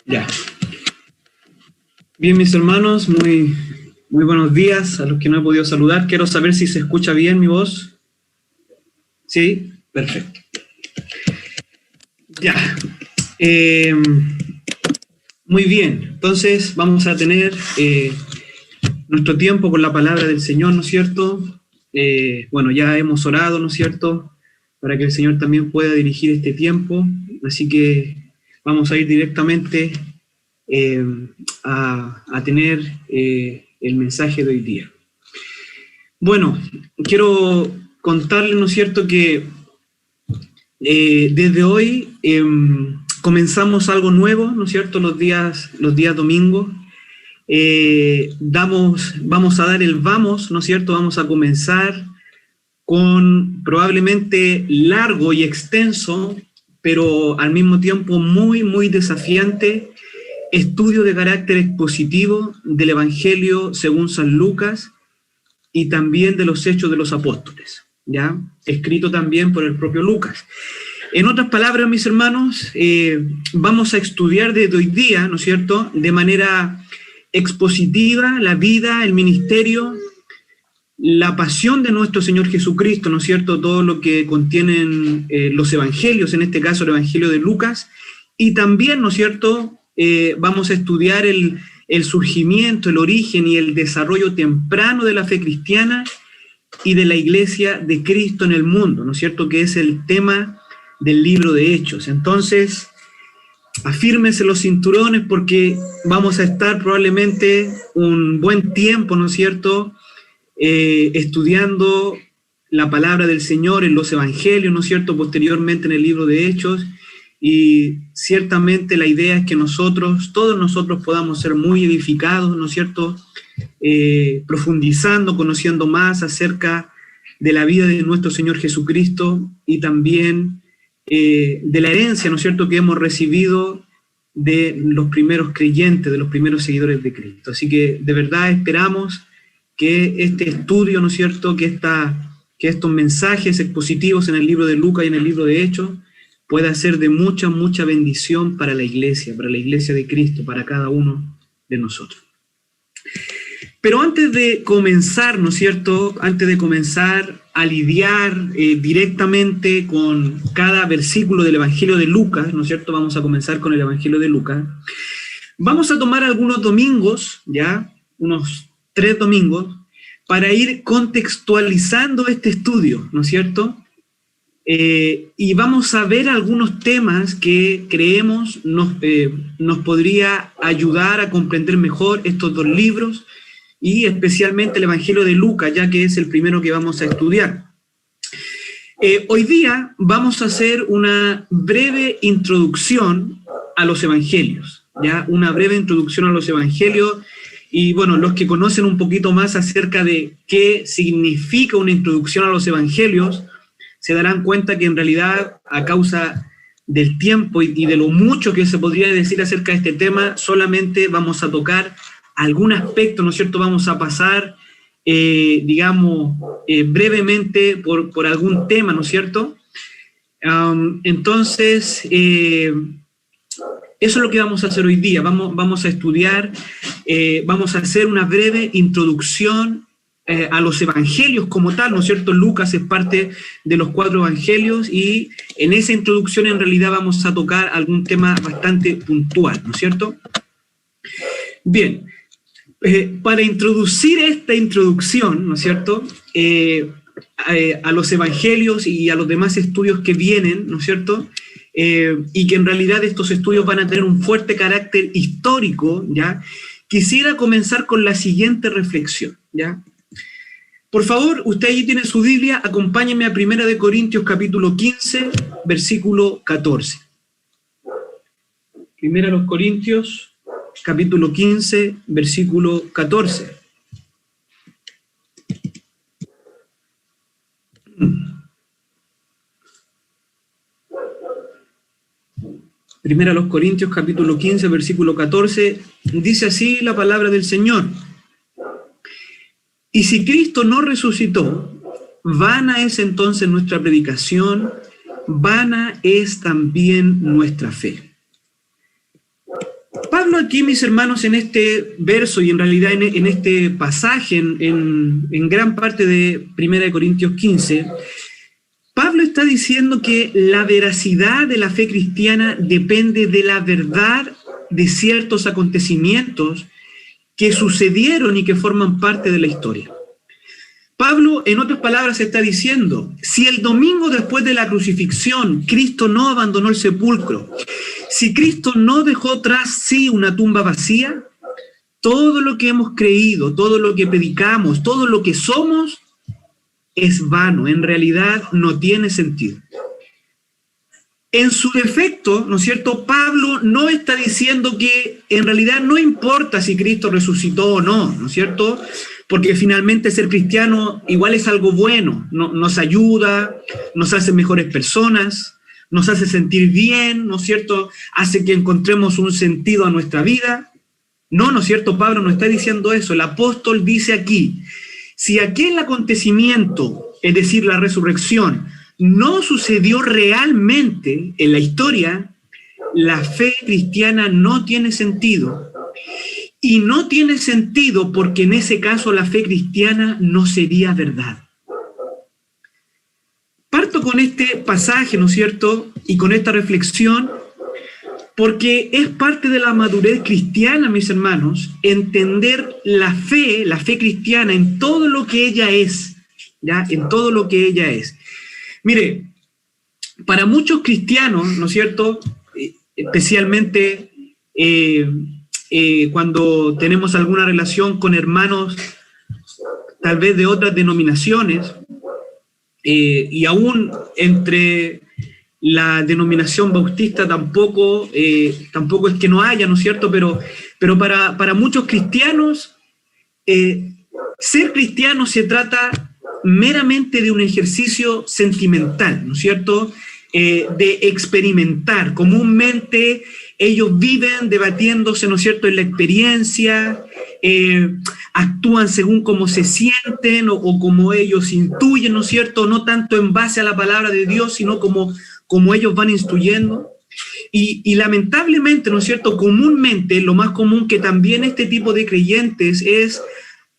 Ya. Bien, mis hermanos, muy buenos días a los que no he podido saludar. Quiero saber si se escucha bien mi voz. ¿Sí? Perfecto. Ya. Muy bien. Entonces vamos a tener nuestro tiempo con la palabra del Señor, ¿no es cierto? Bueno, ya hemos orado, ¿no es cierto?, para que el Señor también pueda dirigir este tiempo. Así que vamos a ir directamente a tener el mensaje de hoy día. Bueno, quiero contarles, ¿no es cierto?, que desde hoy comenzamos algo nuevo, ¿no es cierto?, los días domingos. Vamos a dar el vamos, ¿no es cierto?, vamos a comenzar con probablemente largo y extenso, pero al mismo tiempo muy desafiante, estudio de carácter expositivo del Evangelio según San Lucas y también de los Hechos de los Apóstoles, ¿ya? Escrito también por el propio Lucas. En otras palabras, mis hermanos, vamos a estudiar desde hoy día, ¿no es cierto?, de manera expositiva la vida, el ministerio, la pasión de nuestro Señor Jesucristo, ¿no es cierto?, todo lo que contienen los evangelios, en este caso el Evangelio de Lucas, y también, ¿no es cierto?, vamos a estudiar el surgimiento, el origen y el desarrollo temprano de la fe cristiana y de la iglesia de Cristo en el mundo, ¿no es cierto?, que es el tema del libro de Hechos. Entonces, afírmense los cinturones porque vamos a estar probablemente un buen tiempo, ¿no es cierto?, estudiando la palabra del Señor en los evangelios, ¿no es cierto?, posteriormente en el libro de Hechos, y ciertamente la idea es que todos nosotros podamos ser muy edificados, ¿no es cierto?, profundizando, conociendo más acerca de la vida de nuestro Señor Jesucristo y también de la herencia, ¿no es cierto?, que hemos recibido de los primeros creyentes, de los primeros seguidores de Cristo. Así que de verdad esperamos que este estudio, ¿no es cierto?, que estos mensajes expositivos en el libro de Lucas y en el libro de Hechos pueda ser de mucha bendición para la iglesia de Cristo, para cada uno de nosotros. Pero antes de comenzar, ¿no es cierto?, antes de comenzar a lidiar directamente con cada versículo del Evangelio de Lucas, ¿no es cierto?, vamos a comenzar con el Evangelio de Lucas. Vamos a tomar algunos domingos, ya, unos 3 domingos, para ir contextualizando este estudio, ¿no es cierto?, y vamos a ver algunos temas que creemos nos podría ayudar a comprender mejor estos 2 libros, y especialmente el Evangelio de Lucas, ya que es el primero que vamos a estudiar. Hoy día vamos a hacer una breve introducción a los evangelios, ¿ya? Una breve introducción a los evangelios, y bueno, los que conocen un poquito más acerca de qué significa una introducción a los evangelios, se darán cuenta que en realidad, a causa del tiempo y de lo mucho que se podría decir acerca de este tema, solamente vamos a tocar algún aspecto, ¿no es cierto?, vamos a pasar, brevemente por algún tema, ¿no es cierto? Entonces, eso es lo que vamos a hacer hoy día. Vamos a estudiar, vamos a hacer una breve introducción a los evangelios como tal, ¿no es cierto? Lucas es parte de los 4 evangelios y en esa introducción en realidad vamos a tocar algún tema bastante puntual, ¿no es cierto? Bien, para introducir esta introducción, ¿no es cierto?, a los evangelios y a los demás estudios que vienen, ¿no es cierto?, y que en realidad estos estudios van a tener un fuerte carácter histórico, ¿ya? Quisiera comenzar con la siguiente reflexión, ¿ya? Por favor, usted allí tiene su Biblia, acompáñeme a 1 Corintios capítulo 15, versículo 14. 1 Corintios capítulo 15, versículo 14. Primera a los Corintios, capítulo 15, versículo 14, dice así la palabra del Señor. Y si Cristo no resucitó, vana es entonces nuestra predicación, vana es también nuestra fe. Pablo aquí, mis hermanos, en este verso y en realidad en este pasaje, en gran parte de 1 Corintios 15, Pablo está diciendo que la veracidad de la fe cristiana depende de la verdad de ciertos acontecimientos que sucedieron y que forman parte de la historia. Pablo, en otras palabras, está diciendo, si el domingo después de la crucifixión Cristo no abandonó el sepulcro, si Cristo no dejó tras sí una tumba vacía, todo lo que hemos creído, todo lo que predicamos, todo lo que somos, es vano, en realidad no tiene sentido. En su defecto, ¿no es cierto?, Pablo no está diciendo que en realidad no importa si Cristo resucitó o no, ¿no es cierto?, porque finalmente ser cristiano igual es algo bueno, nos ayuda, nos hace mejores personas, nos hace sentir bien, ¿no es cierto?, hace que encontremos un sentido a nuestra vida. No, ¿no es cierto?, Pablo no está diciendo eso. El apóstol dice aquí, si aquel acontecimiento, es decir, la resurrección, no sucedió realmente en la historia, la fe cristiana no tiene sentido. Y no tiene sentido porque en ese caso la fe cristiana no sería verdad. Parto con este pasaje, ¿no es cierto?, y con esta reflexión, porque es parte de la madurez cristiana, mis hermanos, entender la fe cristiana en todo lo que ella es, ¿ya? En todo lo que ella es. Mire, para muchos cristianos, ¿no es cierto?, especialmente cuando tenemos alguna relación con hermanos tal vez de otras denominaciones, y aún entre la denominación bautista tampoco es que no haya, ¿no es cierto?, pero para muchos cristianos, ser cristiano se trata meramente de un ejercicio sentimental, ¿no es cierto?, de experimentar. Comúnmente ellos viven debatiéndose, ¿no es cierto?, en la experiencia, actúan según cómo se sienten o como ellos intuyen, ¿no es cierto?, no tanto en base a la palabra de Dios, sino como ellos van instruyendo. Y lamentablemente, ¿no es cierto?, comúnmente, lo más común que también este tipo de creyentes es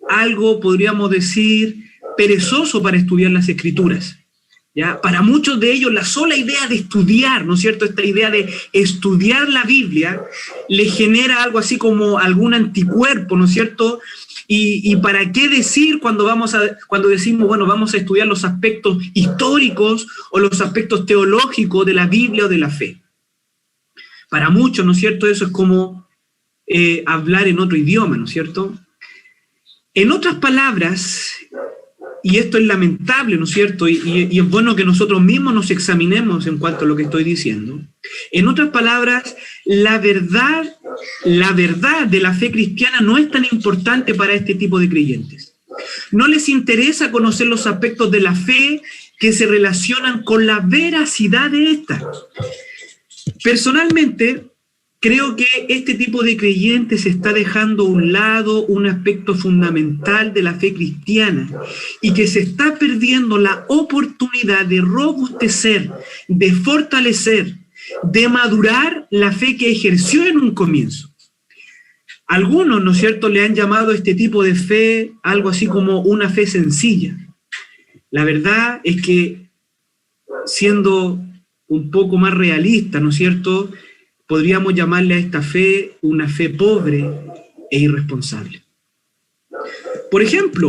algo, podríamos decir, perezoso para estudiar las Escrituras. ¿Ya? Para muchos de ellos la sola idea de estudiar, ¿no es cierto?, esta idea de estudiar la Biblia le genera algo así como algún anticuerpo, ¿no es cierto? Y para qué decir cuando decimos, bueno, vamos a estudiar los aspectos históricos o los aspectos teológicos de la Biblia o de la fe. Para muchos, ¿no es cierto?, eso es como hablar en otro idioma, ¿no es cierto? En otras palabras, y esto es lamentable, ¿no es cierto?, y es bueno que nosotros mismos nos examinemos en cuanto a lo que estoy diciendo. En otras palabras, la verdad de la fe cristiana no es tan importante para este tipo de creyentes. No les interesa conocer los aspectos de la fe que se relacionan con la veracidad de esta. Personalmente, creo que este tipo de creyentes está dejando a un lado un aspecto fundamental de la fe cristiana y que se está perdiendo la oportunidad de robustecer, de fortalecer, de madurar la fe que ejerció en un comienzo. Algunos, ¿no es cierto?, le han llamado a este tipo de fe algo así como una fe sencilla. La verdad es que, siendo un poco más realista, ¿no es cierto?, podríamos llamarle a esta fe una fe pobre e irresponsable. Por ejemplo,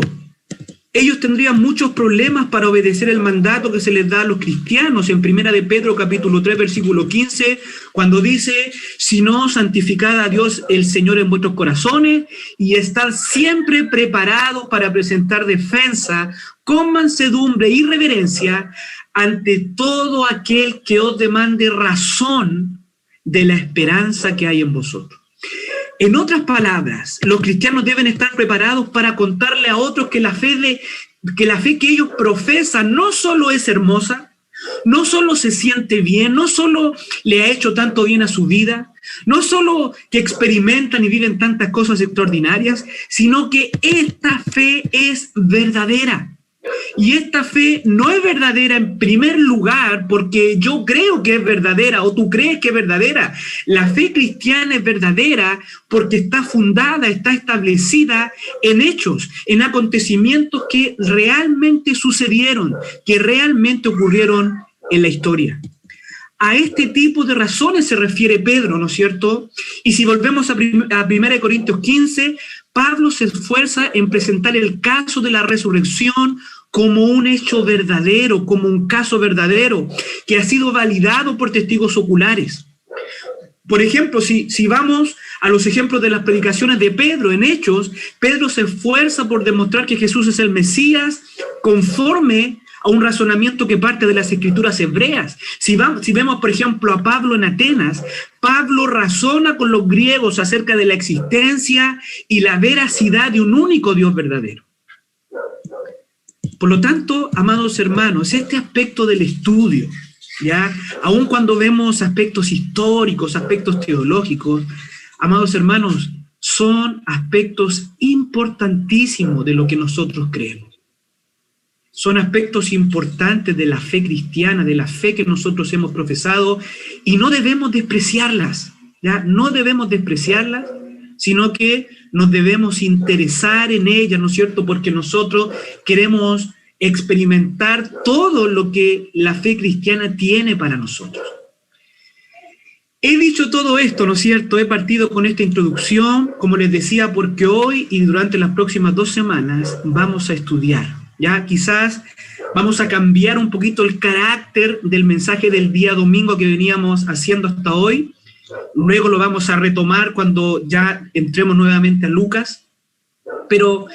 ellos tendrían muchos problemas para obedecer el mandato que se les da a los cristianos en 1 de Pedro capítulo 3 versículo 15, cuando dice, sino santificad a Dios el Señor en vuestros corazones y estar siempre preparados para presentar defensa con mansedumbre y reverencia ante todo aquel que os demande razón de la esperanza que hay en vosotros. En otras palabras, los cristianos deben estar preparados para contarle a otros que la fe que ellos profesan no solo es hermosa, no solo se siente bien, no solo le ha hecho tanto bien a su vida, no solo que experimentan y viven tantas cosas extraordinarias, sino que esta fe es verdadera. Y esta fe no es verdadera en primer lugar porque yo creo que es verdadera o tú crees que es verdadera. La fe cristiana es verdadera porque está fundada, está establecida en hechos, en acontecimientos que realmente sucedieron, que realmente ocurrieron en la historia. A este tipo de razones se refiere Pedro, ¿no es cierto? Y si volvemos a 1 Corintios 15, Pablo se esfuerza en presentar el caso de la resurrección como un hecho verdadero, como un caso verdadero, que ha sido validado por testigos oculares. Por ejemplo, si vamos a los ejemplos de las predicaciones de Pedro en Hechos, Pedro se esfuerza por demostrar que Jesús es el Mesías conforme a un razonamiento que parte de las escrituras hebreas. Si vemos, por ejemplo, a Pablo en Atenas, Pablo razona con los griegos acerca de la existencia y la veracidad de un único Dios verdadero. Por lo tanto, amados hermanos, este aspecto del estudio, ¿ya? Aun cuando vemos aspectos históricos, aspectos teológicos, amados hermanos, son aspectos importantísimos de lo que nosotros creemos. Son aspectos importantes de la fe cristiana, de la fe que nosotros hemos profesado, y no debemos despreciarlas, ¿ya? No debemos despreciarlas, sino que nos debemos interesar en ellas, ¿no es cierto? Porque nosotros queremos experimentar todo lo que la fe cristiana tiene para nosotros. He dicho todo esto, ¿no es cierto? He partido con esta introducción, como les decía, porque hoy y durante las próximas 2 semanas vamos a estudiar, ¿ya? Quizás vamos a cambiar un poquito el carácter del mensaje del día domingo que veníamos haciendo hasta hoy. Luego lo vamos a retomar cuando ya entremos nuevamente a Lucas. Pero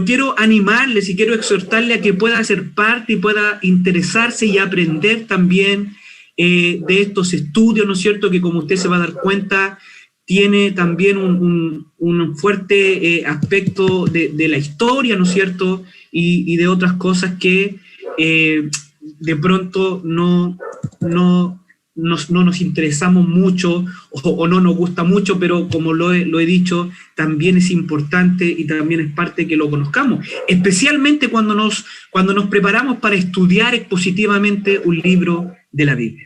quiero animarles y quiero exhortarle a que pueda ser parte y pueda interesarse y aprender también de estos estudios, ¿no es cierto? Que como usted se va a dar cuenta, tiene también un fuerte aspecto de la historia, ¿no es cierto? Y de otras cosas que de pronto no nos interesamos mucho o no nos gusta mucho, pero como lo he dicho, también es importante y también es parte de que lo conozcamos, especialmente cuando nos preparamos para estudiar expositivamente un libro de la Biblia.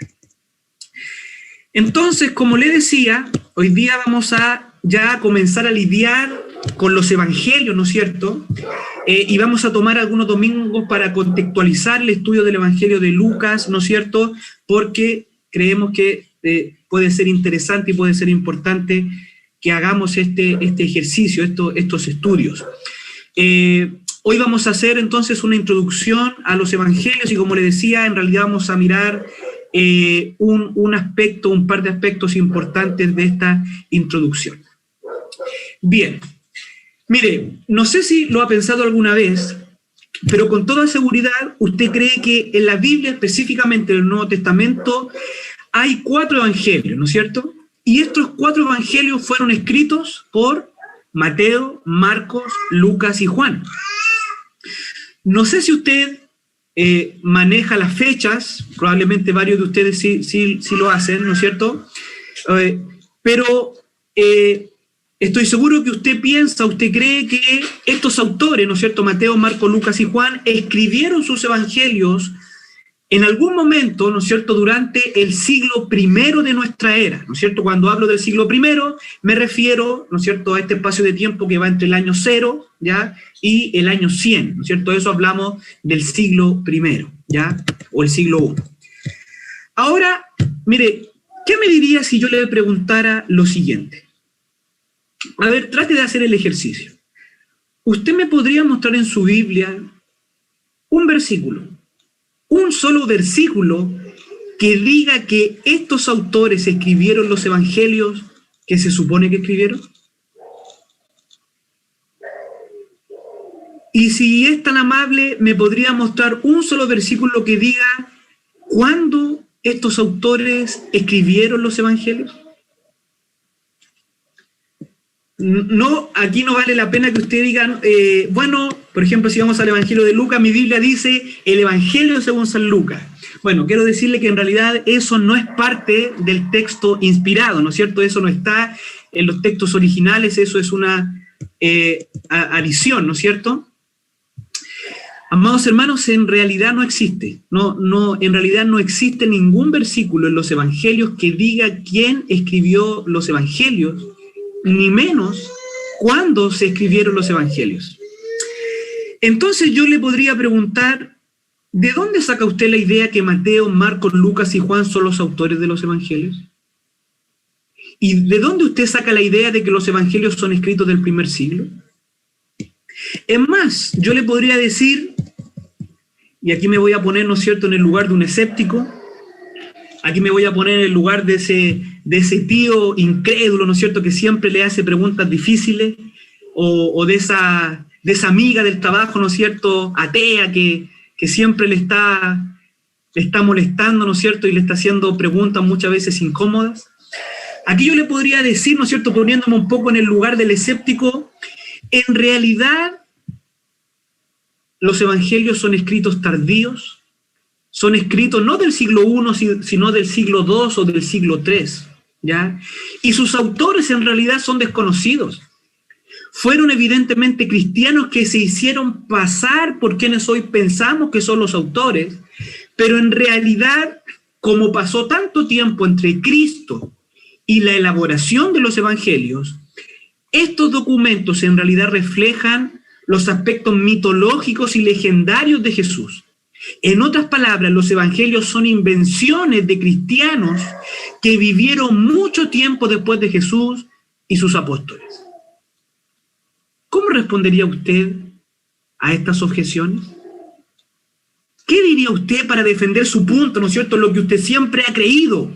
Entonces, como le decía, hoy día vamos a ya comenzar a lidiar con los evangelios, ¿no es cierto? Y vamos a tomar algunos domingos para contextualizar el estudio del evangelio de Lucas, ¿no es cierto? Porque creemos que puede ser interesante y puede ser importante que hagamos este ejercicio, estos estudios. Hoy vamos a hacer entonces una introducción a los evangelios y como les decía, en realidad vamos a mirar un par de aspectos importantes de esta introducción. Bien, mire, no sé si lo ha pensado alguna vez, pero con toda seguridad usted cree que en la Biblia, específicamente en el Nuevo Testamento, hay 4 evangelios, ¿no es cierto? Y estos 4 evangelios fueron escritos por Mateo, Marcos, Lucas y Juan. No sé si usted maneja las fechas, probablemente varios de ustedes sí lo hacen, ¿no es cierto? Pero estoy seguro que usted cree que estos autores, ¿no es cierto? Mateo, Marcos, Lucas y Juan escribieron sus evangelios en algún momento, ¿no es cierto?, durante el siglo I de nuestra era, ¿no es cierto? Cuando hablo del siglo I, me refiero, ¿no es cierto?, a este espacio de tiempo que va entre el año 0, ¿ya?, y el año 100, ¿no es cierto? Eso hablamos del siglo I, ¿ya?, o el siglo I. Ahora, mire, ¿qué me diría si yo le preguntara lo siguiente? A ver, trate de hacer el ejercicio. ¿Usted me podría mostrar en su Biblia un versículo, un solo versículo que diga que estos autores escribieron los evangelios que se supone que escribieron? Y si es tan amable, ¿me podría mostrar un solo versículo que diga cuándo estos autores escribieron los evangelios? No, aquí no vale la pena que usted diga, bueno, por ejemplo, si vamos al Evangelio de Lucas, mi Biblia dice el Evangelio según San Lucas. Bueno, quiero decirle que en realidad eso no es parte del texto inspirado, ¿no es cierto? Eso no está en los textos originales, eso es una adición, ¿no es cierto? Amados hermanos, en realidad no existe. En realidad no existe ningún versículo en los evangelios que diga quién escribió los evangelios, ni menos cuándo se escribieron los evangelios. Entonces yo le podría preguntar, ¿de dónde saca usted la idea que Mateo, Marcos, Lucas y Juan son los autores de los evangelios? ¿Y de dónde usted saca la idea de que los evangelios son escritos del primer siglo? Es más, yo le podría decir, y aquí me voy a poner, ¿no es cierto?, en el lugar de un escéptico, aquí me voy a poner en el lugar de ese tío incrédulo, ¿no es cierto?, que siempre le hace preguntas difíciles, o de esa amiga del trabajo, ¿no es cierto?, atea, que siempre le está molestando, ¿no es cierto?, y le está haciendo preguntas muchas veces incómodas. Aquí yo le podría decir, ¿no es cierto?, poniéndome un poco en el lugar del escéptico, en realidad los evangelios son escritos tardíos, son escritos no del siglo I, sino del siglo II o del siglo III, ¿ya? Y sus autores en realidad son desconocidos. Fueron evidentemente cristianos que se hicieron pasar por quienes hoy pensamos que son los autores, pero en realidad, como pasó tanto tiempo entre Cristo y la elaboración de los evangelios, estos documentos en realidad reflejan los aspectos mitológicos y legendarios de Jesús. En otras palabras, los evangelios son invenciones de cristianos que vivieron mucho tiempo después de Jesús y sus apóstoles. ¿Cómo respondería usted a estas objeciones? ¿Qué diría usted para defender su punto, ¿no es cierto?, lo que usted siempre ha creído,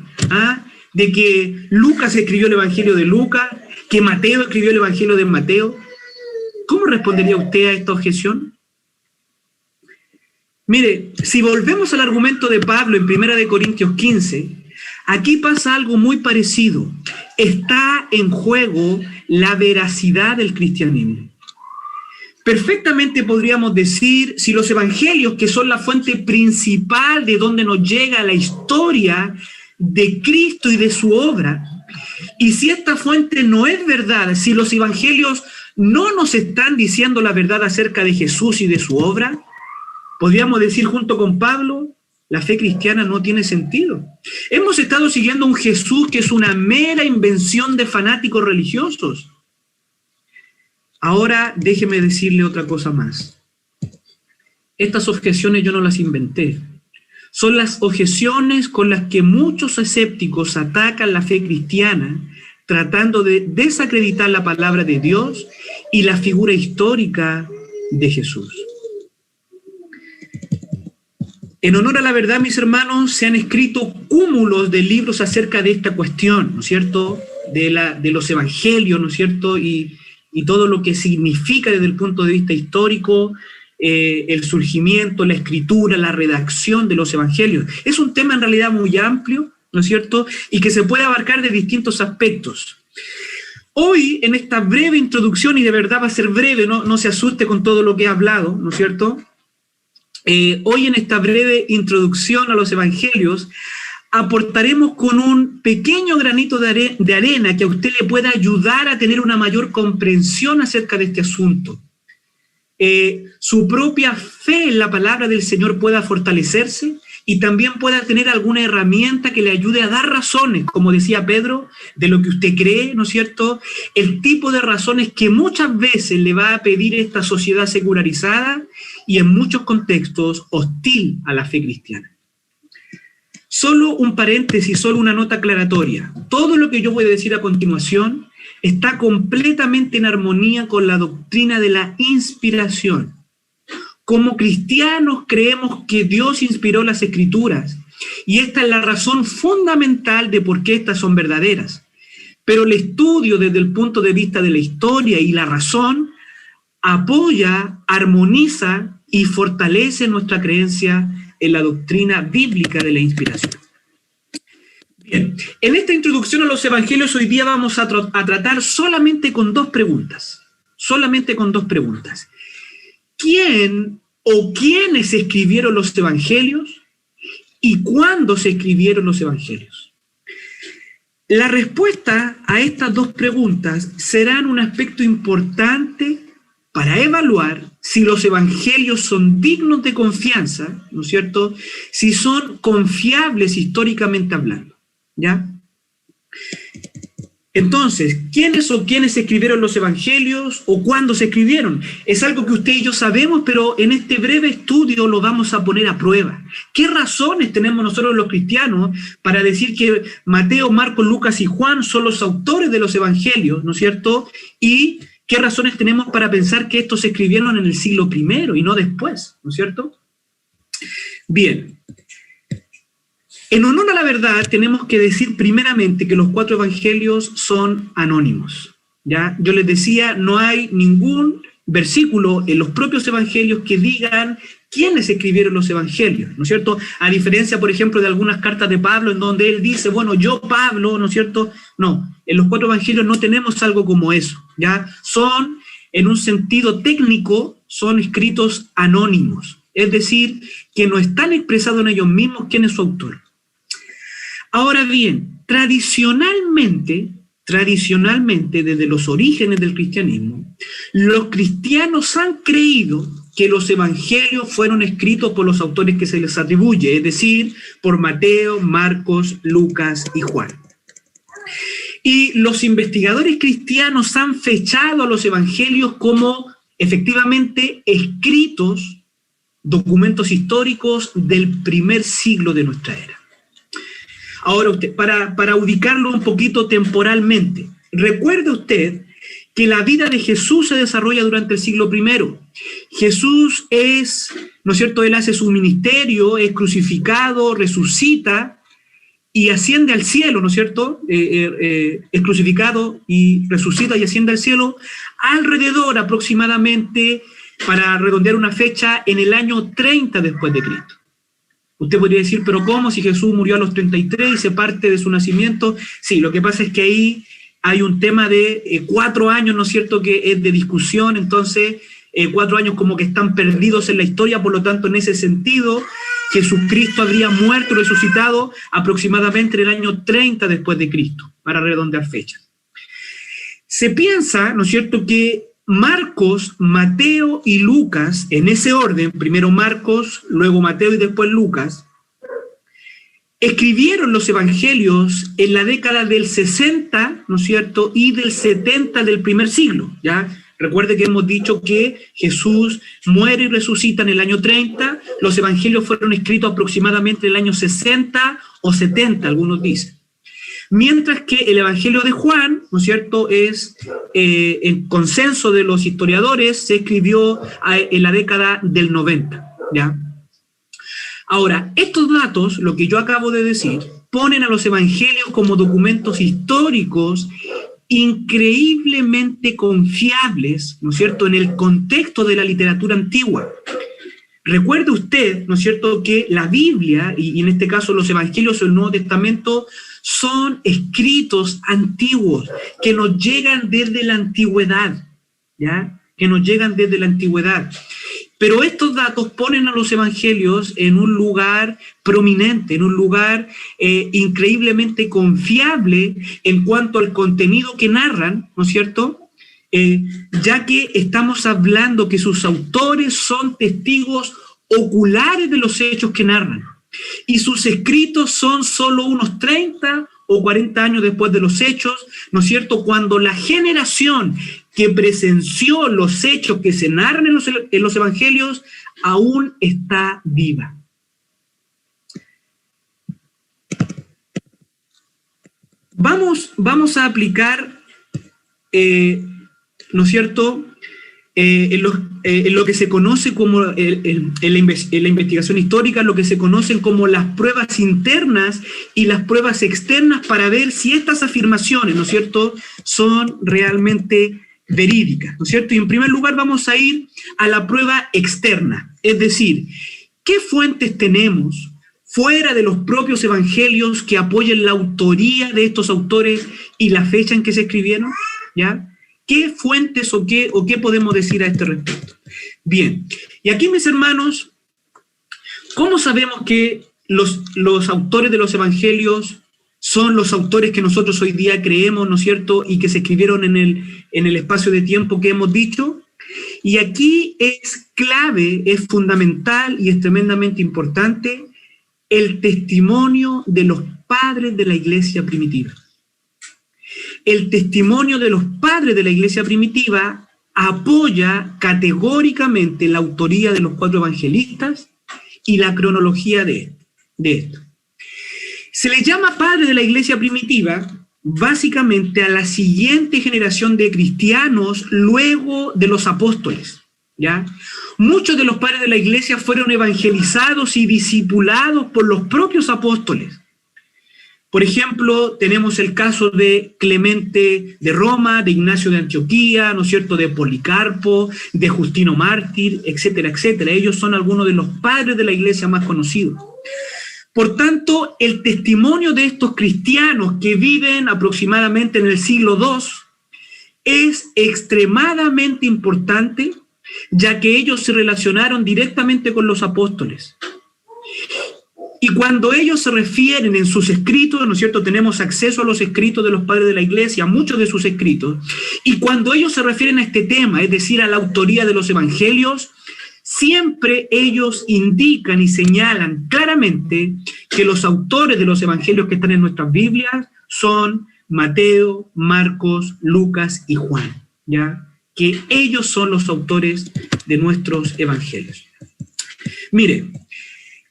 de que Lucas escribió el Evangelio de Lucas, que Mateo escribió el Evangelio de Mateo? ¿Cómo respondería usted a esta objeción? Mire, si volvemos al argumento de Pablo en 1 Corintios 15, aquí pasa algo muy parecido. Está en juego la veracidad del cristianismo. Perfectamente podríamos decir, si los evangelios, que son la fuente principal de donde nos llega la historia de Cristo y de su obra, y si esta fuente no es verdad, si los evangelios no nos están diciendo la verdad acerca de Jesús y de su obra, podríamos decir junto con Pablo, la fe cristiana no tiene sentido. Hemos estado siguiendo un Jesús que es una mera invención de fanáticos religiosos. Ahora déjeme decirle otra cosa más. Estas objeciones yo no las inventé. Son las objeciones con las que muchos escépticos atacan la fe cristiana, tratando de desacreditar la palabra de Dios y la figura histórica de Jesús. En honor a la verdad, mis hermanos, se han escrito cúmulos de libros acerca de esta cuestión, ¿no es cierto?, de los evangelios, ¿no es cierto?, y todo lo que significa desde el punto de vista histórico, el surgimiento, la escritura, la redacción de los evangelios. Es un tema en realidad muy amplio, ¿no es cierto?, y que se puede abarcar de distintos aspectos. Hoy, en esta breve introducción, y de verdad va a ser breve, no se asuste con todo lo que he hablado, ¿no es cierto?, hoy en esta breve introducción a los evangelios, aportaremos con un pequeño granito de arena que a usted le pueda ayudar a tener una mayor comprensión acerca de este asunto. Su propia fe en la palabra del Señor pueda fortalecerse y también pueda tener alguna herramienta que le ayude a dar razones, como decía Pedro, de lo que usted cree, ¿no es cierto?, el tipo de razones que muchas veces le va a pedir esta sociedad secularizada y en muchos contextos hostil a la fe cristiana. Solo un paréntesis, solo una nota aclaratoria. Todo lo que yo voy a decir a continuación está completamente en armonía con la doctrina de la inspiración. Como cristianos creemos que Dios inspiró las Escrituras y esta es la razón fundamental de por qué estas son verdaderas. Pero el estudio desde el punto de vista de la historia y la razón apoya, armoniza y fortalece nuestra creencia en la doctrina bíblica de la inspiración. Bien, en esta introducción a los evangelios hoy día vamos a tratar solamente con dos preguntas. Solamente con dos preguntas. ¿Quién o quiénes escribieron los evangelios y cuándo se escribieron los evangelios? La respuesta a estas dos preguntas serán un aspecto importante para evaluar si los evangelios son dignos de confianza, ¿no es cierto?, si son confiables históricamente hablando, ¿ya? Entonces, ¿quiénes escribieron los evangelios o cuándo se escribieron? Es algo que usted y yo sabemos, pero en este breve estudio lo vamos a poner a prueba. ¿Qué razones tenemos nosotros los cristianos para decir que Mateo, Marcos, Lucas y Juan son los autores de los evangelios, ¿no es cierto? Y ¿qué razones tenemos para pensar que estos se escribieron en el siglo I y no después, ¿no es cierto? Bien. En honor a la verdad, tenemos que decir primeramente que los 4 evangelios son anónimos, ¿ya? Yo les decía, no hay ningún versículo en los propios evangelios que digan quiénes escribieron los evangelios, ¿no es cierto? A diferencia, por ejemplo, de algunas cartas de Pablo en donde él dice, bueno, yo Pablo, ¿no es cierto? No, en los 4 evangelios no tenemos algo como eso, ¿ya? Son, en un sentido técnico, son escritos anónimos, es decir, que no están expresados en ellos mismos quién es su autor. Ahora bien, tradicionalmente, desde los orígenes del cristianismo, los cristianos han creído que los evangelios fueron escritos por los autores que se les atribuye, es decir, por Mateo, Marcos, Lucas y Juan. Y los investigadores cristianos han fechado a los evangelios como efectivamente escritos, documentos históricos del primer siglo de nuestra era. Ahora, usted, para ubicarlo un poquito temporalmente, recuerde usted que la vida de Jesús se desarrolla durante el siglo I. Jesús es, ¿no es cierto?, él hace su ministerio, es crucificado, resucita y asciende al cielo, ¿no es cierto? Es crucificado y resucita y asciende al cielo alrededor aproximadamente, para redondear una fecha, en el año 30 después de Cristo. Usted podría decir, pero ¿cómo? Si Jesús murió a los 33 y se parte de su nacimiento. Sí, lo que pasa es que ahí hay un tema de 4 años, ¿no es cierto?, que es de discusión, entonces 4 años como que están perdidos en la historia, por lo tanto, en ese sentido, Jesucristo habría muerto y resucitado aproximadamente en el año 30 después de Cristo, para redondear fechas. Se piensa, ¿no es cierto?, que Marcos, Mateo y Lucas, en ese orden, primero Marcos, luego Mateo y después Lucas, escribieron los evangelios en la década del 60, ¿no es cierto?, y del 70 del primer siglo, ¿ya? Recuerde que hemos dicho que Jesús muere y resucita en el año 30, los evangelios fueron escritos aproximadamente en el año 60 o 70, algunos dicen. Mientras que el Evangelio de Juan, ¿no es cierto?, es, en consenso de los historiadores, se escribió en la década del 90, ¿ya? Ahora, estos datos, lo que yo acabo de decir, ponen a los evangelios como documentos históricos increíblemente confiables, ¿no es cierto?, en el contexto de la literatura antigua. Recuerde usted, ¿no es cierto?, que la Biblia, y en este caso los evangelios o el Nuevo Testamento, son escritos antiguos que nos llegan desde la antigüedad, ¿ya? Que nos llegan desde la antigüedad. Pero estos datos ponen a los evangelios en un lugar prominente, en un lugar increíblemente confiable en cuanto al contenido que narran, ¿no es cierto?, ya que estamos hablando que sus autores son testigos oculares de los hechos que narran. Y sus escritos son solo unos 30 o 40 años después de los hechos, ¿no es cierto?, cuando la generación que presenció los hechos que se narran en los evangelios aún está viva. Vamos a aplicar, ¿no es cierto?, en lo que se conoce como en la investigación histórica, lo que se conocen como las pruebas internas y las pruebas externas para ver si estas afirmaciones, ¿no es cierto?, son realmente verídicas, ¿no es cierto? Y en primer lugar vamos a ir a la prueba externa, es decir, ¿qué fuentes tenemos fuera de los propios evangelios que apoyen la autoría de estos autores y la fecha en que se escribieron? ¿Ya? ¿Qué fuentes o qué podemos decir a este respecto? Bien, y aquí, mis hermanos, ¿cómo sabemos que los autores de los evangelios son los autores que nosotros hoy día creemos, ¿no es cierto?, y que se escribieron en el espacio de tiempo que hemos dicho? Y aquí es clave, es fundamental y es tremendamente importante el testimonio de los padres de la iglesia primitiva. El testimonio de los padres de la iglesia primitiva apoya categóricamente la autoría de los 4 evangelistas y la cronología de esto. Se les llama padre de la iglesia primitiva básicamente a la siguiente generación de cristianos luego de los apóstoles, ¿ya? Muchos de los padres de la iglesia fueron evangelizados y discipulados por los propios apóstoles. Por ejemplo, tenemos el caso de Clemente de Roma, de Ignacio de Antioquía, ¿no es cierto?, de Policarpo, de Justino Mártir, etcétera, etcétera. Ellos son algunos de los padres de la iglesia más conocidos. Por tanto, el testimonio de estos cristianos que viven aproximadamente en el siglo II es extremadamente importante, ya que ellos se relacionaron directamente con los apóstoles. Y cuando ellos se refieren en sus escritos, ¿no es cierto?, tenemos acceso a los escritos de los padres de la iglesia, muchos de sus escritos, y cuando ellos se refieren a este tema, es decir, a la autoría de los evangelios, siempre ellos indican y señalan claramente que los autores de los evangelios que están en nuestras Biblias son Mateo, Marcos, Lucas y Juan, ¿ya? Que ellos son los autores de nuestros evangelios. Mire,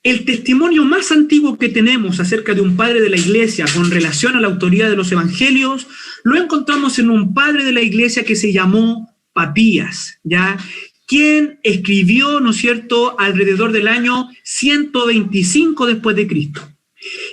el testimonio más antiguo que tenemos acerca de un padre de la iglesia con relación a la autoría de los evangelios, lo encontramos en un padre de la iglesia que se llamó Papías, ¿ya?, quien escribió, ¿no es cierto?, alrededor del año 125 después de Cristo.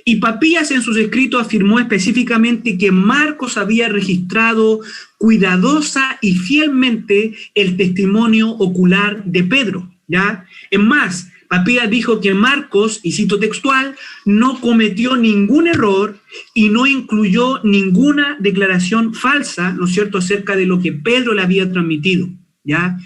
Y Papías en sus escritos afirmó específicamente que Marcos había registrado cuidadosa y fielmente el testimonio ocular de Pedro, ¿ya? Es más, Papías dijo que Marcos, y cito textual, no cometió ningún error y no incluyó ninguna declaración falsa, ¿no es cierto?, acerca de lo que Pedro le había transmitido, ¿ya?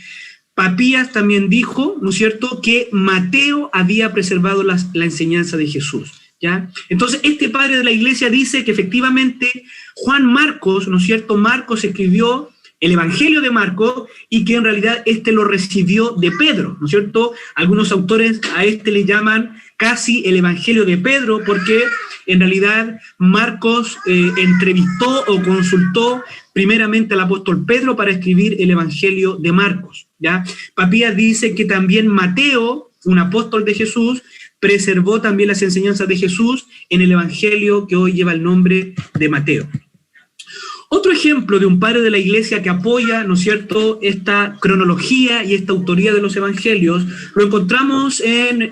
Papías también dijo, ¿no es cierto?, que Mateo había preservado la enseñanza de Jesús, ¿ya? Entonces, este padre de la iglesia dice que efectivamente Juan Marcos, ¿no es cierto?, Marcos escribió el Evangelio de Marcos y que en realidad este lo recibió de Pedro, ¿no es cierto? Algunos autores a este le llaman casi el Evangelio de Pedro porque en realidad Marcos entrevistó o consultó primeramente al apóstol Pedro para escribir el Evangelio de Marcos, ¿ya? Papías dice que también Mateo, un apóstol de Jesús, preservó también las enseñanzas de Jesús en el Evangelio que hoy lleva el nombre de Mateo. Otro ejemplo de un padre de la iglesia que apoya, ¿no es cierto?, esta cronología y esta autoría de los evangelios, lo encontramos en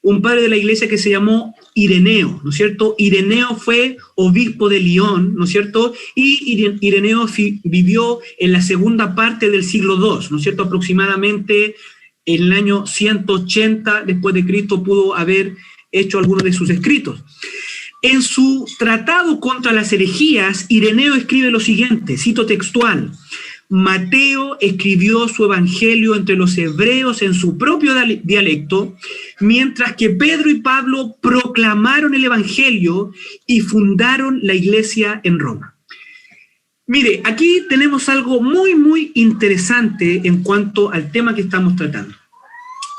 un padre de la iglesia que se llamó Ireneo, ¿no es cierto? Ireneo fue obispo de Lyon, ¿no es cierto? Y Ireneo vivió en la segunda parte del siglo II, ¿no es cierto? Aproximadamente en el año 180 después de Cristo pudo haber hecho algunos de sus escritos. En su tratado contra las herejías, Ireneo escribe lo siguiente, cito textual: Mateo escribió su evangelio entre los hebreos en su propio dialecto, mientras que Pedro y Pablo proclamaron el evangelio y fundaron la iglesia en Roma. Mire, aquí tenemos algo muy, muy interesante en cuanto al tema que estamos tratando.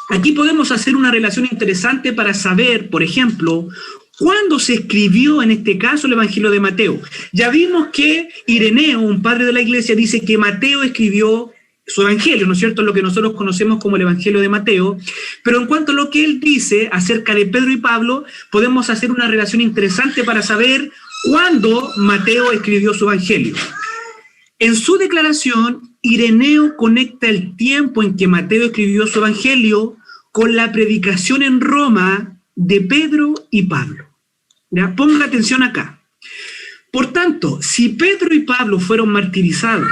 Aquí podemos hacer una relación interesante para saber, por ejemplo, ¿cuándo se escribió en este caso el Evangelio de Mateo? Ya vimos que Ireneo, un padre de la iglesia, dice que Mateo escribió su Evangelio, ¿no es cierto?, lo que nosotros conocemos como el Evangelio de Mateo, pero en cuanto a lo que él dice acerca de Pedro y Pablo, podemos hacer una relación interesante para saber cuándo Mateo escribió su Evangelio. En su declaración, Ireneo conecta el tiempo en que Mateo escribió su Evangelio con la predicación en Roma de Pedro y Pablo. ¿Ya? Ponga atención acá. Por tanto, si Pedro y Pablo fueron martirizados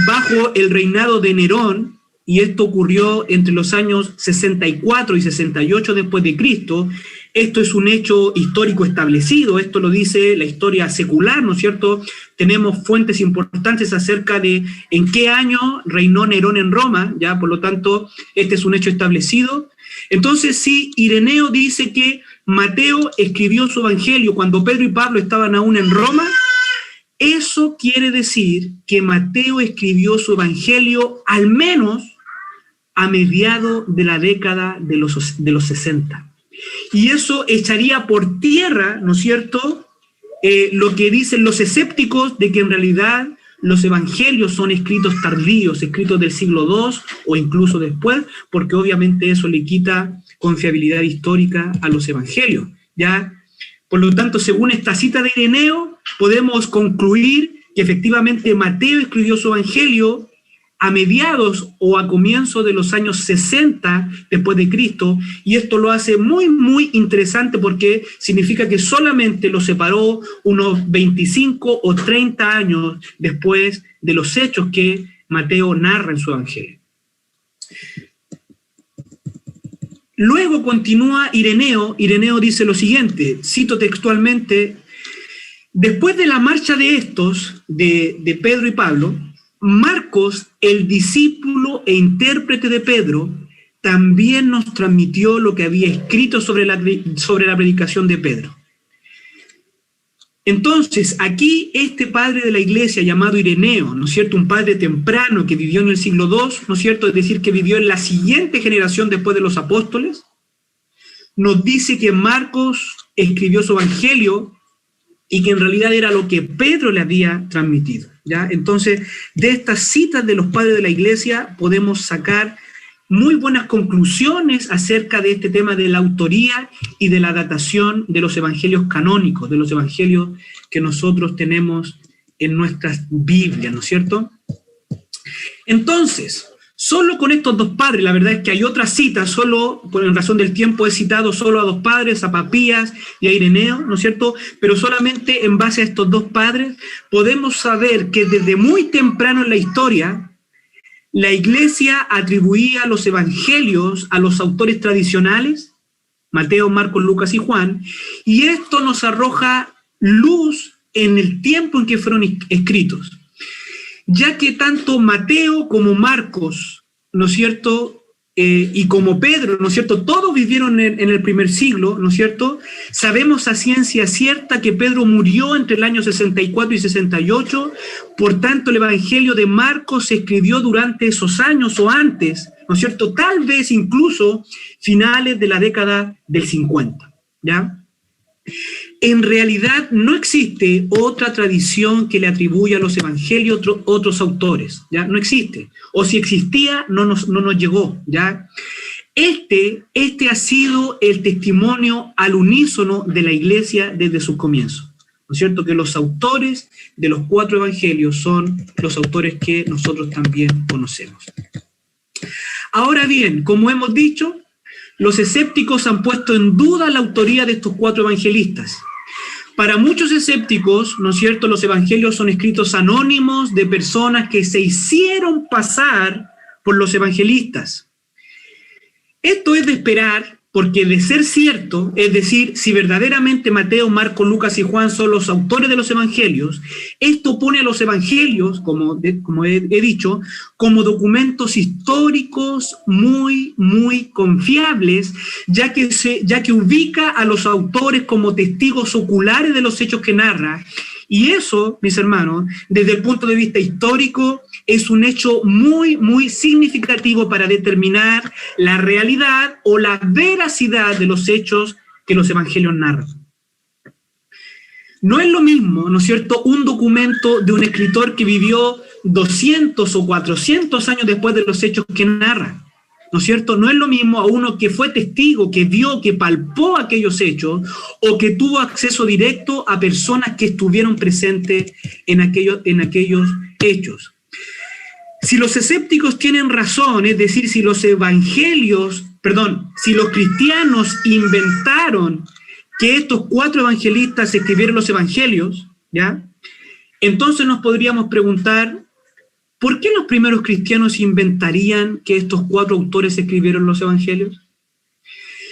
bajo el reinado de Nerón, y esto ocurrió entre los años 64 y 68 después de Cristo, esto es un hecho histórico establecido, esto lo dice la historia secular, ¿no es cierto? Tenemos fuentes importantes acerca de en qué año reinó Nerón en Roma, ya, por lo tanto, este es un hecho establecido. Entonces, si Ireneo dice que Mateo escribió su evangelio cuando Pedro y Pablo estaban aún en Roma, eso Eso quiere decir que Mateo escribió su evangelio al menos a mediados de la década de los 60. Y eso echaría por tierra, ¿no es cierto?, lo que dicen los escépticos de que en realidad los evangelios son escritos tardíos, escritos del siglo II o incluso después, porque obviamente eso le quita confiabilidad histórica a los evangelios, ¿ya? Por lo tanto, según esta cita de Ireneo, podemos concluir que efectivamente Mateo escribió su evangelio a mediados o a comienzos de los años 60 después de Cristo, y esto lo hace muy, muy interesante porque significa que solamente lo separó unos 25 o 30 años después de los hechos que Mateo narra en su evangelio. Luego continúa Ireneo. Ireneo dice lo siguiente, cito textualmente: después de la marcha de estos, de Pedro y Pablo, Marcos, el discípulo e intérprete de Pedro, también nos transmitió lo que había escrito sobre la predicación de Pedro. Entonces, aquí este padre de la iglesia llamado Ireneo, ¿no es cierto?, un padre temprano que vivió en el siglo II, ¿no es cierto?, es decir, que vivió en la siguiente generación después de los apóstoles, nos dice que Marcos escribió su evangelio y que en realidad era lo que Pedro le había transmitido, ¿ya? Entonces, de estas citas de los padres de la iglesia podemos sacar muy buenas conclusiones acerca de este tema de la autoría y de la datación de los evangelios canónicos, de los evangelios que nosotros tenemos en nuestras Biblias, ¿no es cierto? Entonces, solo con estos dos padres, la verdad es que hay otras citas, solo por en razón del tiempo he citado solo a dos padres, a Papías y a Ireneo, ¿no es cierto? Pero solamente en base a estos dos padres podemos saber que desde muy temprano en la historia, la iglesia atribuía los evangelios a los autores tradicionales, Mateo, Marcos, Lucas y Juan, y esto nos arroja luz en el tiempo en que fueron escritos, ya que tanto Mateo como Marcos, ¿no es cierto?, y como Pedro, ¿no es cierto?, todos vivieron en el primer siglo, ¿no es cierto? Sabemos a ciencia cierta que Pedro murió entre el año 64 y 68, por tanto el evangelio de Marcos se escribió durante esos años o antes, ¿no es cierto?, tal vez incluso finales de la década del 50, ¿ya? En realidad no existe otra tradición que le atribuya a los evangelios otros autores, ¿ya? No existe. O si existía, no nos llegó, ¿ya? Este ha sido el testimonio al unísono de la iglesia desde sus comienzos, ¿no es cierto? Que los autores de los 4 evangelios son los autores que nosotros también conocemos. Ahora bien, como hemos dicho, los escépticos han puesto en duda la autoría de estos 4 evangelistas. Para muchos escépticos, ¿no es cierto?, los evangelios son escritos anónimos de personas que se hicieron pasar por los evangelistas. Esto es de esperar, porque de ser cierto, es decir, si verdaderamente Mateo, Marcos, Lucas y Juan son los autores de los evangelios, esto pone a los evangelios, como he dicho, como documentos históricos muy, muy confiables, ya que ubica a los autores como testigos oculares de los hechos que narra. Y eso, mis hermanos, desde el punto de vista histórico, es un hecho muy, muy significativo para determinar la realidad o la veracidad de los hechos que los evangelios narran. No es lo mismo, ¿no es cierto?, un documento de un escritor que vivió 200 o 400 años después de los hechos que narra, ¿no es cierto? No es lo mismo a uno que fue testigo, que vio, que palpó aquellos hechos, o que tuvo acceso directo a personas que estuvieron presentes en aquellos hechos. Si los escépticos tienen razón, es decir, si los cristianos inventaron que estos 4 evangelistas escribieron los evangelios, ¿ya?, entonces nos podríamos preguntar, ¿por qué los primeros cristianos inventarían que estos 4 autores escribieron los evangelios?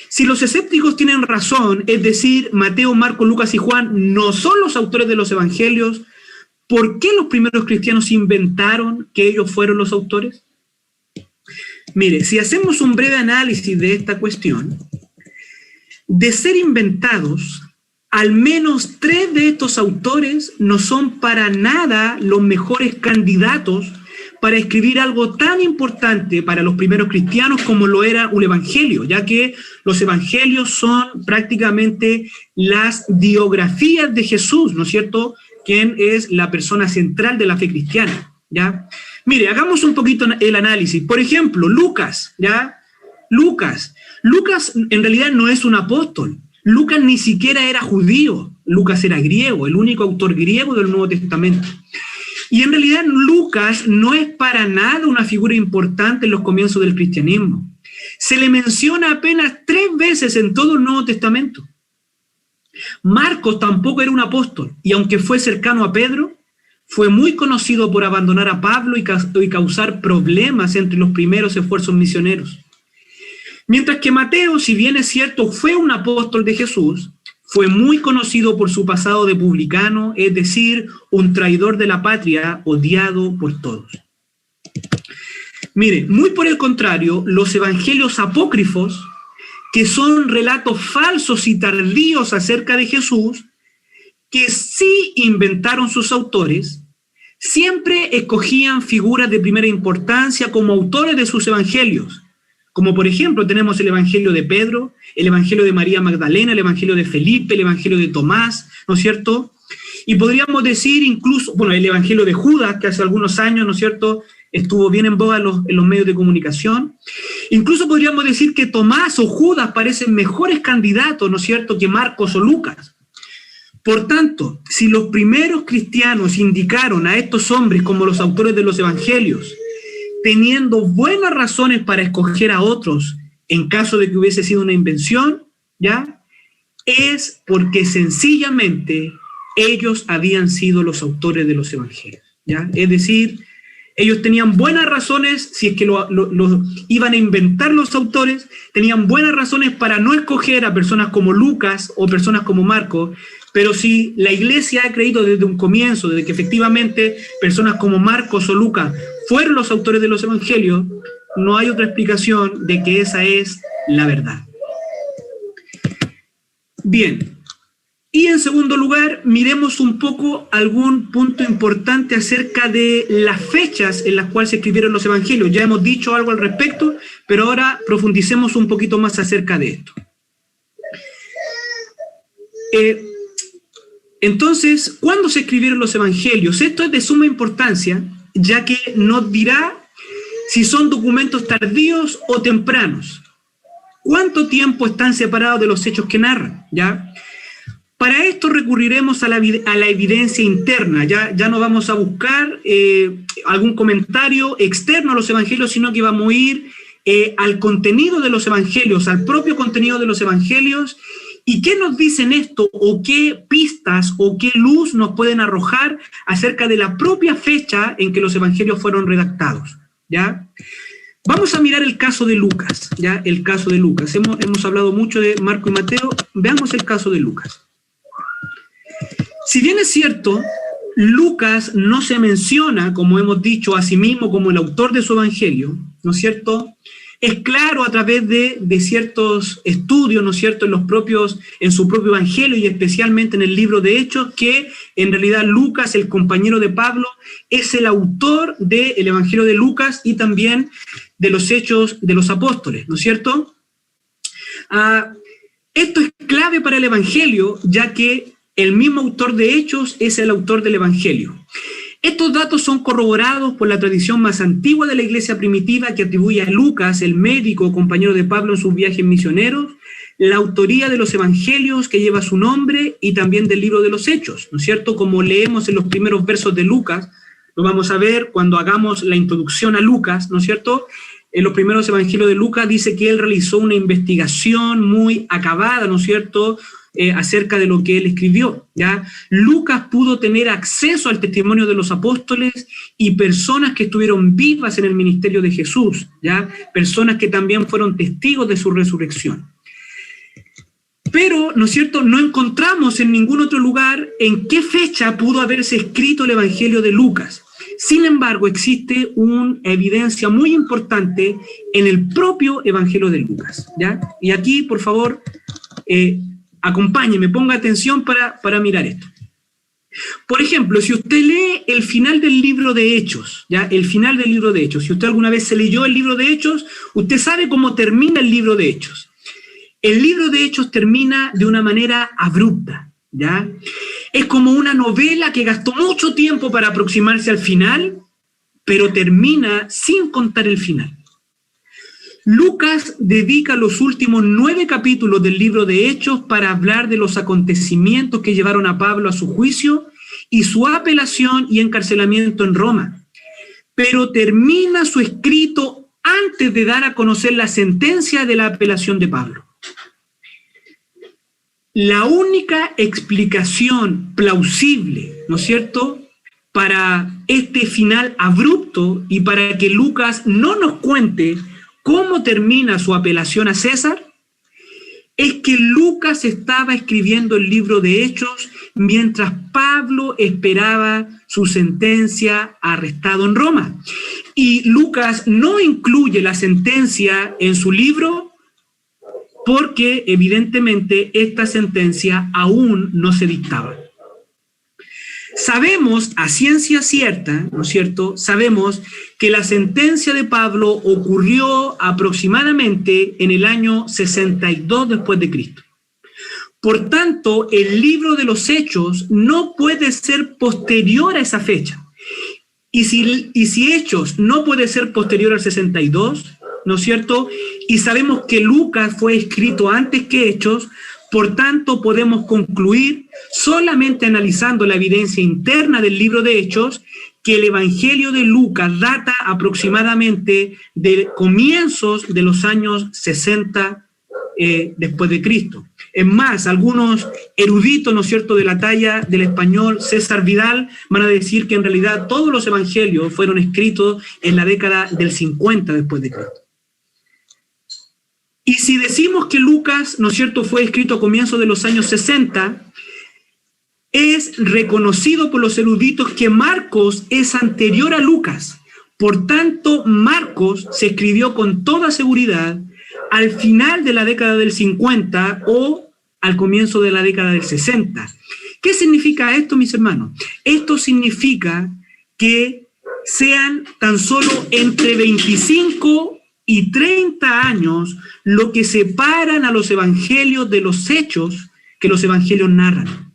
Si los escépticos tienen razón, es decir, Mateo, Marcos, Lucas y Juan no son los autores de los evangelios, ¿por qué los primeros cristianos inventaron que ellos fueron los autores? Mire, si hacemos un breve análisis de esta cuestión, de ser inventados, al menos 3 de estos autores no son para nada los mejores candidatos para escribir algo tan importante para los primeros cristianos como lo era un evangelio, ya que los evangelios son prácticamente las biografías de Jesús, ¿no es cierto?, quien es la persona central de la fe cristiana, ¿ya? Mire, hagamos un poquito el análisis. Por ejemplo, Lucas, ¿ya? Lucas en realidad no es un apóstol. Lucas ni siquiera era judío. Lucas era griego, el único autor griego del Nuevo Testamento. Y en realidad Lucas no es para nada una figura importante en los comienzos del cristianismo. Se le menciona apenas 3 veces en todo el Nuevo Testamento. Marcos tampoco era un apóstol, y aunque fue cercano a Pedro, fue muy conocido por abandonar a Pablo y causar problemas entre los primeros esfuerzos misioneros. Mientras que Mateo, si bien es cierto, fue un apóstol de Jesús, fue muy conocido por su pasado de publicano, es decir, un traidor de la patria odiado por todos. Mire, muy por el contrario, los evangelios apócrifos, que son relatos falsos y tardíos acerca de Jesús, que sí inventaron sus autores, siempre escogían figuras de primera importancia como autores de sus evangelios. Como por ejemplo tenemos el evangelio de Pedro, el evangelio de María Magdalena, el evangelio de Felipe, el evangelio de Tomás, ¿no es cierto? Y podríamos decir incluso, bueno, el evangelio de Judas, que hace algunos años, ¿no es cierto?, estuvo bien en boga en los medios de comunicación. Incluso podríamos decir que Tomás o Judas parecen mejores candidatos, ¿no es cierto?, que Marcos o Lucas. Por tanto, si los primeros cristianos indicaron a estos hombres como los autores de los evangelios, teniendo buenas razones para escoger a otros en caso de que hubiese sido una invención, ¿ya?, es porque sencillamente ellos habían sido los autores de los evangelios, ¿ya? Es decir, ellos tenían buenas razones, si es que lo iban a inventar los autores, tenían buenas razones para no escoger a personas como Lucas o personas como Marcos, pero si la iglesia ha creído desde un comienzo, desde que efectivamente personas como Marcos o Lucas fueron los autores de los evangelios, no hay otra explicación de que esa es la verdad. Bien. Y en segundo lugar, miremos un poco algún punto importante acerca de las fechas en las cuales se escribieron los evangelios. Ya hemos dicho algo al respecto, pero ahora profundicemos un poquito más acerca de esto. Entonces, ¿cuándo se escribieron los evangelios? Esto es de suma importancia, ya que nos dirá si son documentos tardíos o tempranos. ¿Cuánto tiempo están separados de los hechos que narran? ¿Ya? Para esto recurriremos a la evidencia interna, ya no vamos a buscar algún comentario externo a los evangelios, sino que vamos a ir al contenido de los evangelios, al propio contenido de los evangelios, y qué nos dicen esto, o qué pistas, o qué luz nos pueden arrojar acerca de la propia fecha en que los evangelios fueron redactados, ¿ya? Vamos a mirar el caso de Lucas, ¿ya? El caso de Lucas. Hemos hablado mucho de Marco y Mateo, veamos el caso de Lucas. Si bien es cierto, Lucas no se menciona, como hemos dicho, a sí mismo como el autor de su evangelio, ¿no es cierto? Es claro a través de ciertos estudios, ¿no es cierto?, en su propio evangelio y especialmente en el libro de Hechos, que en realidad Lucas, el compañero de Pablo, es el autor del evangelio de Lucas y también de los Hechos de los Apóstoles, ¿no es cierto? Esto es clave para el evangelio, ya que el mismo autor de Hechos es el autor del evangelio. Estos datos son corroborados por la tradición más antigua de la iglesia primitiva que atribuye a Lucas, el médico compañero de Pablo en sus viajes misioneros, la autoría de los evangelios que lleva su nombre y también del libro de los Hechos, ¿no es cierto? Como leemos en los primeros versos de Lucas, lo vamos a ver cuando hagamos la introducción a Lucas, ¿no es cierto? En los primeros evangelios de Lucas dice que él realizó una investigación muy acabada, ¿no es cierto?, acerca de lo que él escribió, ¿ya? Lucas pudo tener acceso al testimonio de los apóstoles y personas que estuvieron vivas en el ministerio de Jesús, ¿ya? Personas que también fueron testigos de su resurrección. Pero, ¿no es cierto?, no encontramos en ningún otro lugar en qué fecha pudo haberse escrito el evangelio de Lucas. Sin embargo, existe una evidencia muy importante en el propio evangelio de Lucas, ¿ya? Y aquí, por favor, acompáñeme, ponga atención para mirar esto. Por ejemplo, si usted lee el final del libro de Hechos, ¿ya? El final del libro de Hechos, si usted alguna vez se leyó el libro de Hechos, usted sabe cómo termina el libro de Hechos. El libro de Hechos termina de una manera abrupta, ¿ya? Es como una novela que gastó mucho tiempo para aproximarse al final, pero termina sin contar el final. Lucas dedica los últimos 9 capítulos del libro de Hechos para hablar de los acontecimientos que llevaron a Pablo a su juicio y su apelación y encarcelamiento en Roma. Pero termina su escrito antes de dar a conocer la sentencia de la apelación de Pablo. La única explicación plausible, ¿no es cierto?, para este final abrupto y para que Lucas no nos cuente cómo termina su apelación a César, es que Lucas estaba escribiendo el libro de Hechos mientras Pablo esperaba su sentencia arrestado en Roma. Y Lucas no incluye la sentencia en su libro porque evidentemente esta sentencia aún no se dictaba. Sabemos a ciencia cierta, ¿no es cierto? Sabemos que la sentencia de Pablo ocurrió aproximadamente en el año 62 después de Cristo. Por tanto, el libro de los Hechos no puede ser posterior a esa fecha. Y si Hechos no puede ser posterior al 62, ¿no es cierto? Y sabemos que Lucas fue escrito antes que Hechos, por tanto, podemos concluir, solamente analizando la evidencia interna del libro de Hechos, que el Evangelio de Lucas data aproximadamente de comienzos de los años 60 después de Cristo. Es más, algunos eruditos, ¿no es cierto?, de la talla del español César Vidal van a decir que en realidad todos los evangelios fueron escritos en la década del 50 después de Cristo. Y si decimos que Lucas, ¿no es cierto?, fue escrito a comienzos de los años 60, es reconocido por los eruditos que Marcos es anterior a Lucas. Por tanto, Marcos se escribió con toda seguridad al final de la década del 50 o al comienzo de la década del 60. ¿Qué significa esto, mis hermanos? Esto significa que sean tan solo entre 25 y 30 años lo que separan a los evangelios de los hechos que los evangelios narran.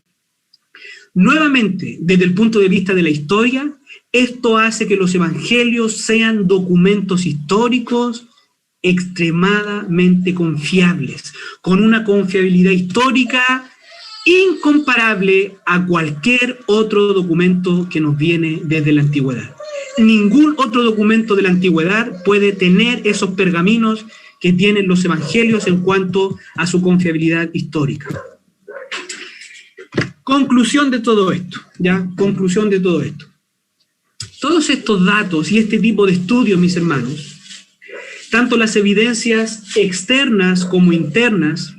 Nuevamente, desde el punto de vista de la historia, esto hace que los evangelios sean documentos históricos extremadamente confiables, con una confiabilidad histórica incomparable a cualquier otro documento que nos viene desde la antigüedad. Ningún otro documento de la antigüedad puede tener esos pergaminos que tienen los evangelios en cuanto a su confiabilidad histórica. Conclusión de todo esto, ¿ya? Conclusión de todo esto. Todos estos datos y este tipo de estudios, mis hermanos, tanto las evidencias externas como internas,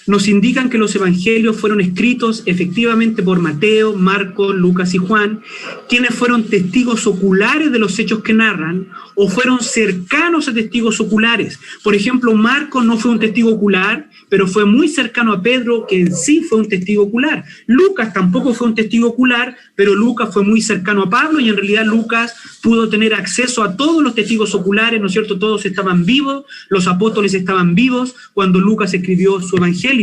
nos indican que los evangelios fueron escritos efectivamente por Mateo, Marcos, Lucas y Juan, quienes fueron testigos oculares de los hechos que narran o fueron cercanos a testigos oculares. Por ejemplo, Marcos no fue un testigo ocular, pero fue muy cercano a Pedro, que en sí fue un testigo ocular. Lucas tampoco fue un testigo ocular, pero Lucas fue muy cercano a Pablo y en realidad Lucas pudo tener acceso a todos los testigos oculares, ¿no es cierto? Todos estaban vivos, los apóstoles estaban vivos cuando Lucas escribió su evangelio.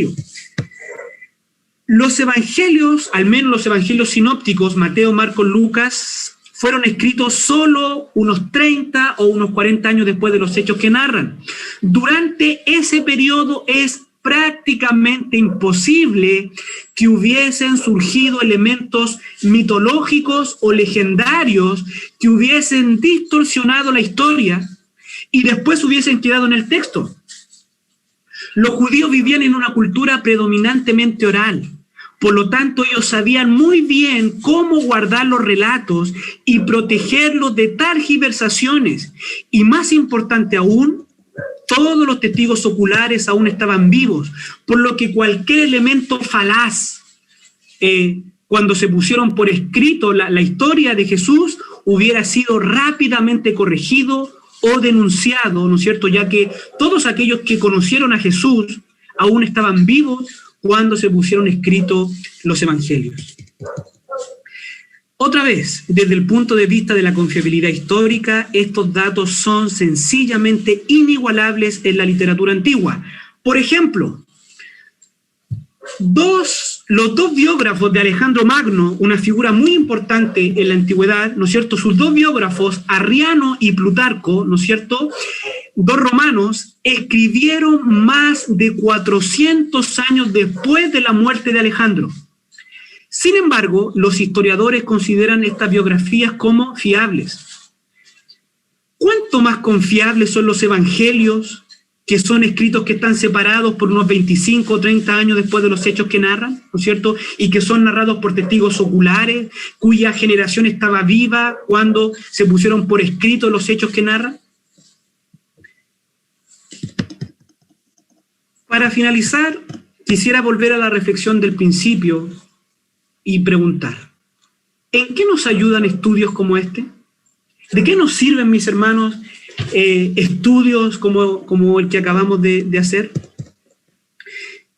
Los evangelios, al menos los evangelios sinópticos, Mateo, Marcos, Lucas, fueron escritos solo unos 30 o unos 40 años después de los hechos que narran. Durante ese periodo es prácticamente imposible que hubiesen surgido elementos mitológicos o legendarios que hubiesen distorsionado la historia y después hubiesen quedado en el texto. Los judíos vivían en una cultura predominantemente oral. Por lo tanto, ellos sabían muy bien cómo guardar los relatos y protegerlos de tergiversaciones. Y más importante aún, todos los testigos oculares aún estaban vivos, por lo que cualquier elemento falaz, cuando se pusieron por escrito la historia de Jesús, hubiera sido rápidamente corregido o denunciado, ¿no es cierto? Ya que todos aquellos que conocieron a Jesús aún estaban vivos cuando se pusieron escritos los evangelios. Otra vez, desde el punto de vista de la confiabilidad histórica, estos datos son sencillamente inigualables en la literatura antigua. Por ejemplo, los dos biógrafos de Alejandro Magno, una figura muy importante en la antigüedad, ¿no es cierto? Sus dos biógrafos, Arriano y Plutarco, ¿no es cierto?, dos romanos, escribieron más de 400 años después de la muerte de Alejandro. Sin embargo, los historiadores consideran estas biografías como fiables. ¿Cuánto más confiables son los evangelios, que son escritos que están separados por unos 25 o 30 años después de los hechos que narran, ¿no es cierto? Y que son narrados por testigos oculares, cuya generación estaba viva cuando se pusieron por escrito los hechos que narran? Para finalizar, quisiera volver a la reflexión del principio y preguntar, ¿en qué nos ayudan estudios como este? ¿De qué nos sirven, mis hermanos, estudios como el que acabamos de hacer?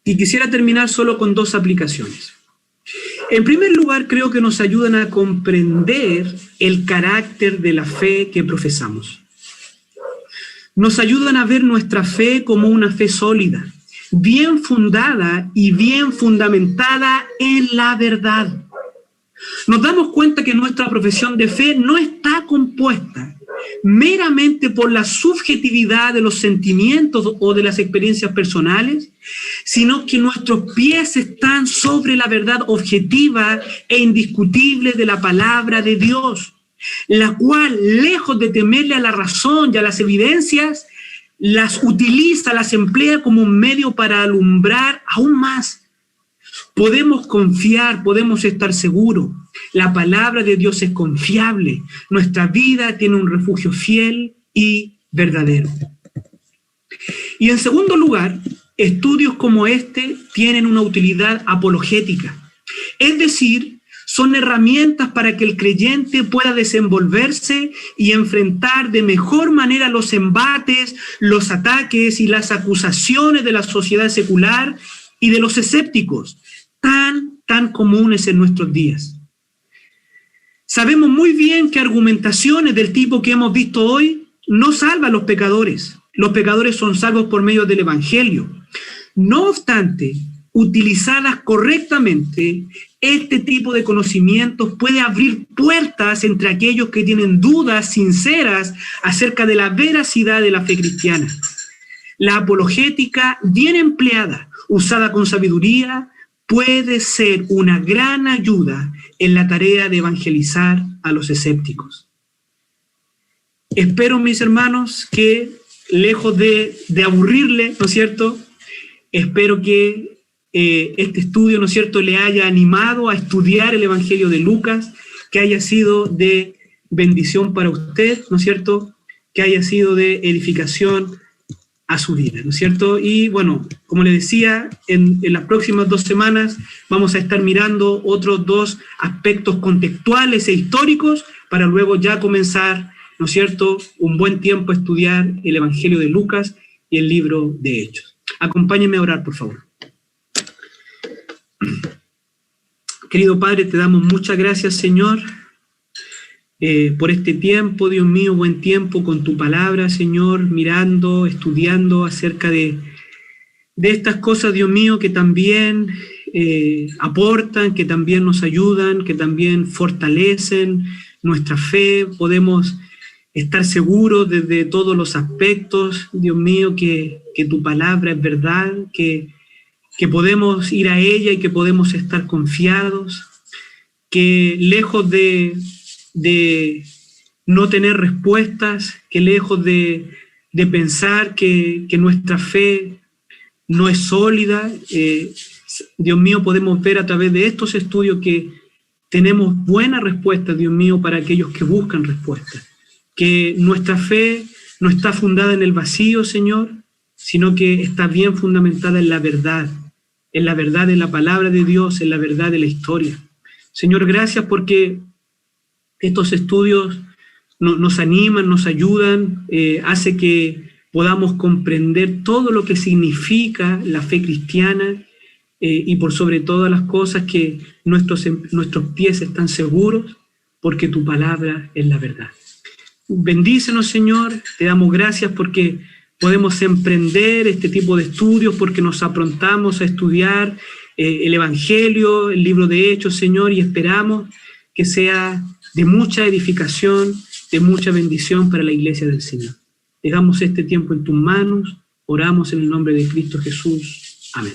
Y quisiera terminar solo con dos aplicaciones. En primer lugar, creo que nos ayudan a comprender el carácter de la fe que profesamos. Nos ayudan a ver nuestra fe como una fe sólida, bien fundada y bien fundamentada en la verdad. Nos damos cuenta que nuestra profesión de fe no está compuesta meramente por la subjetividad de los sentimientos o de las experiencias personales, sino que nuestros pies están sobre la verdad objetiva e indiscutible de la palabra de Dios, la cual, lejos de temerle a la razón y a las evidencias, las utiliza, las emplea como un medio para alumbrar aún más. Podemos confiar, podemos estar seguros. La palabra de Dios es confiable. Nuestra vida tiene un refugio fiel y verdadero. Y en segundo lugar, estudios como este tienen una utilidad apologética. Es decir, son herramientas para que el creyente pueda desenvolverse y enfrentar de mejor manera los embates, los ataques y las acusaciones de la sociedad secular y de los escépticos, tan comunes en nuestros días. Sabemos muy bien que argumentaciones del tipo que hemos visto hoy no salvan a los pecadores. Los pecadores son salvos por medio del Evangelio. No obstante, utilizadas correctamente, este tipo de conocimientos puede abrir puertas entre aquellos que tienen dudas sinceras acerca de la veracidad de la fe cristiana. La apologética bien empleada, usada con sabiduría, puede ser una gran ayuda en la tarea de evangelizar a los escépticos. Espero, mis hermanos, que lejos de aburrirle, ¿no es cierto?, espero que este estudio, ¿no es cierto?, le haya animado a estudiar el Evangelio de Lucas, que haya sido de bendición para usted, ¿no es cierto?, que haya sido de edificación a su vida, ¿no es cierto? Y bueno, como le decía, en las próximas 2 semanas vamos a estar mirando otros 2 aspectos contextuales e históricos para luego ya comenzar, ¿no es cierto?, un buen tiempo a estudiar el Evangelio de Lucas y el libro de Hechos. Acompáñenme a orar, por favor. Querido Padre, te damos muchas gracias, Señor, por este tiempo, Dios mío, buen tiempo con tu palabra, Señor, mirando, estudiando acerca de estas cosas, Dios mío, que también aportan, que también nos ayudan, que también fortalecen nuestra fe. Podemos estar seguros desde todos los aspectos, Dios mío, que tu palabra es verdad, que podemos ir a ella y que podemos estar confiados, que lejos de no tener respuestas, que lejos de pensar que nuestra fe no es sólida, Dios mío, podemos ver a través de estos estudios que tenemos buenas respuestas, Dios mío, para aquellos que buscan respuestas, que nuestra fe no está fundada en el vacío, Señor, sino que está bien fundamentada en la verdad de la palabra de Dios, en la verdad de la historia. Señor, gracias porque estos estudios nos animan, nos ayudan, hace que podamos comprender todo lo que significa la fe cristiana y por sobre todas las cosas que nuestros pies están seguros, porque tu palabra es la verdad. Bendícenos, Señor, te damos gracias porque podemos emprender este tipo de estudios, porque nos aprontamos a estudiar el Evangelio, el libro de Hechos, Señor, y esperamos que sea de mucha edificación, de mucha bendición para la iglesia del Señor. Dejamos este tiempo en tus manos, oramos en el nombre de Cristo Jesús. Amén.